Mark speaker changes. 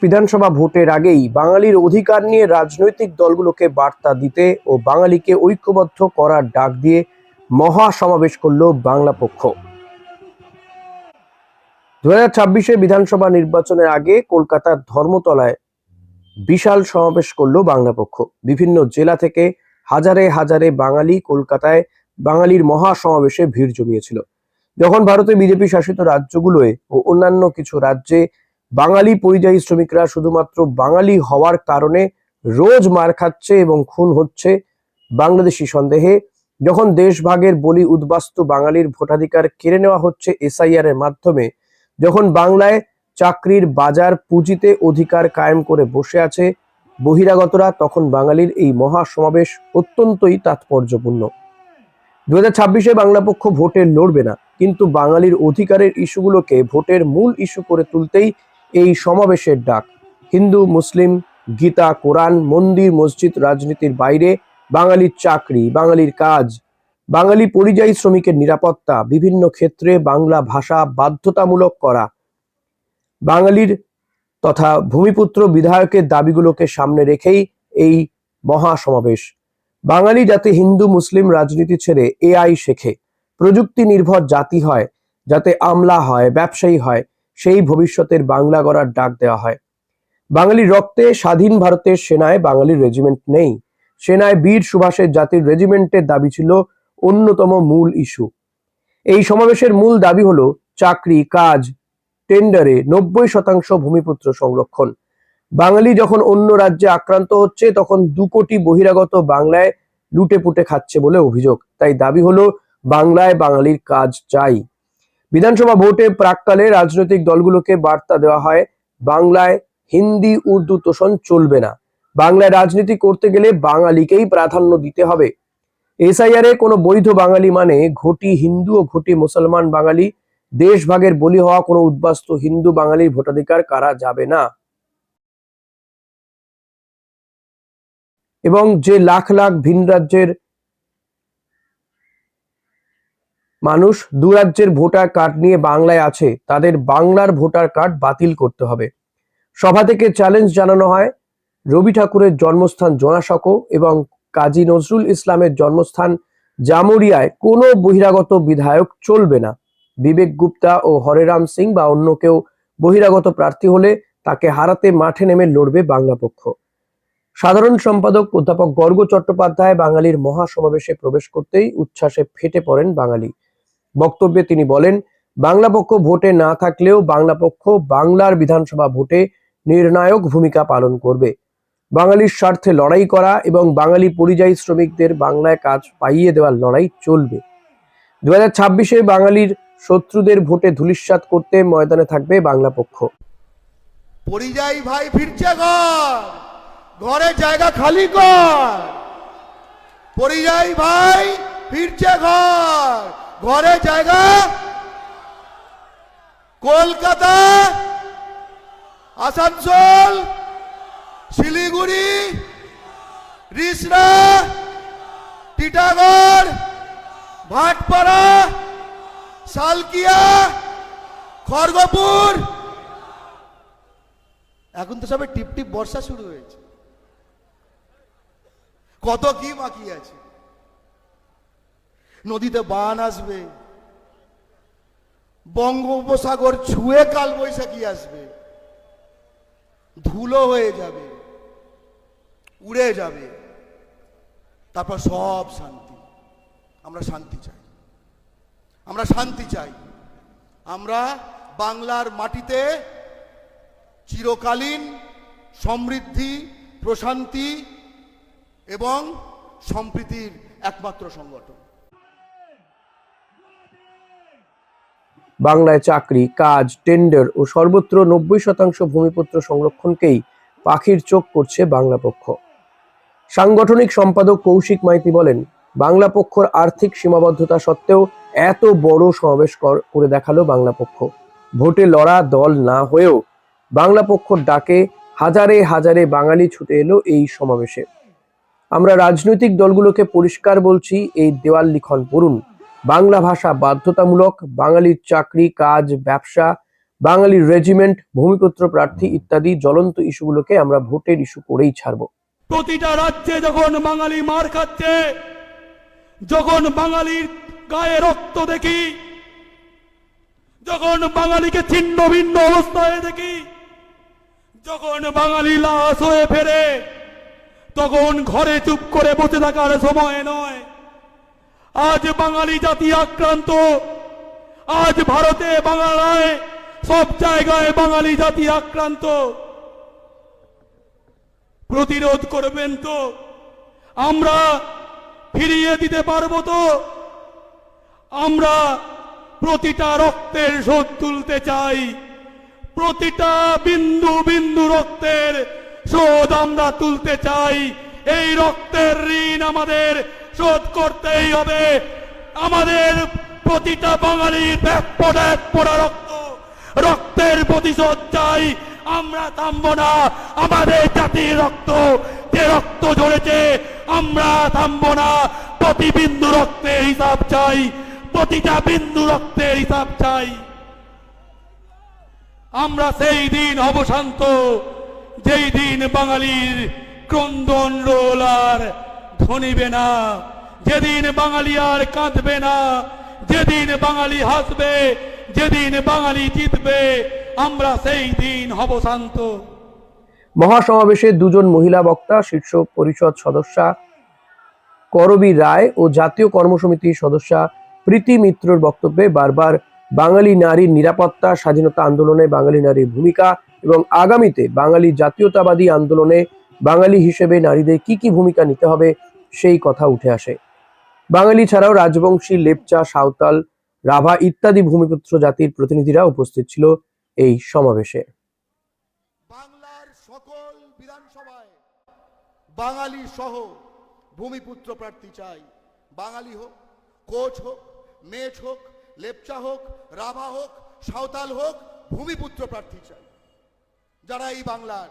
Speaker 1: বিধানসভা ভোটের আগেই বাঙালির অধিকার নিয়ে রাজনৈতিক দলগুলোকে বার্তা দিতে ও বাঙালিকে ঐক্যবদ্ধ করার ডাক দিয়ে মহা সমাবেশ করল বাংলা পক্ষ। 2026 বিধানসভা নির্বাচনের আগে কলকাতার ধর্মতলায় বিশাল সমাবেশ করল বাংলা পক্ষ। বিভিন্ন জেলা থেকে হাজারে হাজারে বাঙালি কলকাতায় বাঙালির মহা সমাবেশে ভিড় জমিয়েছিল। যখন ভারতে বিজেপি শাসিত রাজ্যগুলোয় ও অন্যান্য কিছু রাজ্যে বাঙালি পরিযায়ী শ্রমিকরা শুধুমাত্র বাঙালি হওয়ার কারণে রোজ মার খাচ্ছে এবং খুন হচ্ছে বাংলাদেশি সন্দেহে, যখন দেশভাগের বলি উদ্বাস্তু বাঙালির ভোটাধিকার কেড়ে নেওয়া হচ্ছে এসআইআর এর মাধ্যমে, যখন বাংলায় চাকরির বাজার পুঁজিতে অধিকার কায়েম করে বসে আছে বহিরাগতরা, তখন বাঙালির এই মহা সমাবেশ অত্যন্তই তাৎপর্যপূর্ণ। 2026 বাংলা পক্ষ ভোটে লড়বে না, কিন্তু বাঙালির অধিকারের ইস্যুগুলোকে ভোটের মূল ইস্যু করে তুলতেই এই সমাবেশের ডাক। হিন্দু মুসলিম, গীতা কোরআন, মন্দির মসজিদ রাজনীতির বাইরে বাঙালির চাকরি, বাঙালির কাজ, বাঙালি পরিযায়ী শ্রমিকের নিরাপত্তা, বিভিন্ন ক্ষেত্রে বাংলা ভাষা বাধ্যতামূলক করা, বাঙালির তথা ভূমিপুত্র বিধায়কের দাবিগুলোকে সামনে রেখেই এই মহা সমাবেশ। বাঙালি যাতে হিন্দু মুসলিম রাজনীতি ছেড়ে এআই শেখে, প্রযুক্তি নির্ভর জাতি হয়, যাতে আমলা হয়, ব্যবসায়ী হয়, সেই ভবিষ্যতের বাংলা গড়ার ডাক দেওয়া হয়। বাঙালির রক্তে স্বাধীন ভারতের সেনায় বাঙালির রেজিমেন্ট নেই। সেনায় বীর সুভাষের জাতির রেজিমেন্টের দাবি ছিল অন্যতম মূল ইস্যু। এই সমাবেশের মূল দাবি হলো চাকরি, কাজ, টেন্ডারে 90% ভূমিপুত্র সংরক্ষণ। বাঙালি যখন অন্য রাজ্যে আক্রান্ত হচ্ছে, তখন 2 কোটি বহিরাগত বাংলায় লুটে পুটে খাচ্ছে বলে অভিযোগ। তাই দাবি হলো বাংলায় বাঙালির কাজ চাই। বিধানসভা ভোটে প্রাককালে রাজনৈতিক দলগুলোকে বার্তা দেওয়া হয়, বাংলায় হিন্দি উর্দু তোষণ চলবে না, বাংলায় রাজনীতি করতে গেলে বাঙালিকেই প্রাধান্য দিতে হবে। এসআইআর এ কোনো বৈধ বাঙালি মানে ঘটি হিন্দু ও ঘটি মুসলমান বাঙালি, দেশভাগের বলি হওয়া কোনো উদ্বাস্তু হিন্দু বাঙালির ভোটাধিকার কারা যাবে না। এবং যে লাখ লাখ ভিন রাজ্যের মানুষ দু রাজ্যের ভোটার কার্ড নিয়ে বাংলায় আছে, তাদের বাংলার ভোটার কার্ড বাতিল করতে হবে। সভা থেকে চ্যালেঞ্জ জানানো হয়, রবি ঠাকুরের জন্মস্থান জোড়াসাঁকো এবং কাজী নজরুল ইসলামের জন্মস্থান জামুরিয়ায় কোনো বহিরাগত বিধায়ক চলবে না। বিবেক গুপ্তা ও হরেরাম সিং বা অন্য কেউ বহিরাগত প্রার্থী হলে তাকে হারাতে মাঠে নেমে লড়বে বাংলা পক্ষ। সাধারণ সম্পাদক অধ্যাপক গর্গ চট্টোপাধ্যায় বাঙালির মহা সমাবেশে প্রবেশ করতেই উচ্ছ্বাসে ফেটে পড়েন বাঙালি। বক্তব্যে তিনি বলেন, বাংলা পক্ষ ভোটে না থাকলেও বাংলা পক্ষ বাংলার বিধানসভা ভোটে নির্ণায়ক ভূমিকা পালন করবে। বাঙালির স্বার্থে লড়াই করা এবং বাঙালি পরিযায়ী শ্রমিকদের বাংলায় কাজ পাইয়ে দেওয়ার লড়াই চলবে। 2026 বাঙালির শত্রুদের ভোটে ধূলিসাৎ করতে ময়দানে থাকবে বাংলা পক্ষ।
Speaker 2: পরিযায়ী ভাই ফিরছে ঘরে জায়গা খালি কর। পরিযায়ী ভাই ফিরছে ঘরে জায়গা। কলকাতা, আসানসোল, শিলিগুড়ি, রিষড়া, টিটাগড়, ভাটপাড়া, সালকিয়া, খড়গপুর, এখন তো সবে টিপ টিপ বর্ষা শুরু হয়েছে। কত কি বাকি আছে। নদীতে বান আসবে, বঙ্গোপসাগর ছুঁয়ে কাল বৈশাখী আসবে, ধুলো হয়ে যাবে, উড়ে যাবে, তারপর সব শান্তি। আমরা শান্তি চাই, আমরা শান্তি চাই। আমরা বাংলার মাটিতে চিরকালীন সমৃদ্ধি, প্রশান্তি এবং সম্প্রীতির একমাত্র সংগঠন।
Speaker 1: বাংলায় চাকরি, কাজ, টেন্ডার ও সর্বত্র 90% ভূমিপুত্র সংরক্ষণকেই পাখির চোখ করছে বাংলা পক্ষ। সাংগঠনিক সম্পাদক কৌশিক মাইতি বলেন, বাংলা পক্ষর আর্থিক সীমাবদ্ধতা সত্ত্বেও এত বড় সমাবেশ করে দেখালো বাংলা পক্ষ। ভোটে লড়া দল না হয়েও বাংলা পক্ষর ডাকে হাজারে হাজারে বাঙালি ছুটে এলো এই সমাবেশে। আমরা রাজনৈতিক দলগুলোকে পরিষ্কার বলছি, এই দেওয়াল লিখন পড়ুন। বাংলা ভাষা বাধ্যতামূলক, বাঙালির চাকরি, কাজ, ব্যবসা, বাঙালির রেজিমেন্ট, ভূমিপুত্র প্রার্থী ইত্যাদি জ্বলন্ত ইস্যুগুলোকে আমরা ভোটের ইস্যু করেই ছাড়বো।
Speaker 3: প্রতিটা রাজ্যে যখন বাঙালি মার খাচ্ছে, যখন বাঙালির গায়ে রক্ত দেখি, যখন বাঙালিকে ছিন্ন ভিন্ন অবস্থায় দেখি, যখন বাঙালি লাশ হয়ে ফেরে, তখন ঘরে চুপ করে বসে থাকার সময় নয়। আজ বাঙালি জাতি আক্রান্ত, আজ ভারতে, বাংলায়, সব জায়গায় বাঙালি জাতি আক্রান্ত। প্রতিরোধ করবেন তো? আমরা ফিরিয়ে দিতে পারবো তো? আমরা প্রতিটা রক্তের শোধ তুলতে চাই, প্রতিটা বিন্দু বিন্দু রক্তের শোধ আমরা তুলতে চাই। এই রক্তের ঋণ আমাদের শোধ করতেই হবে। আমাদের প্রতিটা বাঙালির এক ফোঁটা রক্তের প্রতিশোধ চাই। আমরা থামবো না। আমাদের জাতির রক্ত, যে রক্ত ঝরেছে, আমরা থামবো না। প্রতি বিন্দু রক্তের হিসাব চাই, প্রতিটা বিন্দু রক্তের হিসাব চাই। আমরা সেই দিন হব শান্ত, যেই দিন বাঙালির ক্রন্দন রোল আর ধনিবে না, যেদিন বাঙালি আর কাঁদবে না, যেদিন বাঙালি হাসবে, যেদিন বাঙালি জিতবে, আমরা সেই দিন হব শান্ত।
Speaker 1: মহাসমাবেশে দুজন মহিলা বক্তা, শীর্ষ পরিষদ সদস্যা করবী রায় ও জাতীয় কর্মসমিতির সদস্যা প্রীতি মিত্রর বক্তব্যে বারবার বাঙালি নারীর নিরাপত্তা, স্বাধীনতা আন্দোলনে বাঙালি নারীর ভূমিকা এবং আগামীতে বাঙালি জাতীয়তাবাদী আন্দোলনে বাঙালি হিসেবে নারীদের কি কি ভূমিকা নিতে হবে সেই কথা উঠে আসে। বাঙালি ছাড়াও রাজবংশী, লেপচা, সাঁওতাল, রাভা ইত্যাদি ভূমিপুত্র জাতির প্রতিনিধিরা উপস্থিত ছিল এই সমাবেশে।
Speaker 2: বাংলার সকল বিধানসভায় বাঙালি সহ ভূমিপুত্র প্রার্থী চাই। বাঙালি হোক, কোচ হোক, মেচ হোক, লেপচা হোক, রাভা হোক, সাঁওতাল হোক, ভূমিপুত্র প্রার্থী চাই, যারা এই বাংলার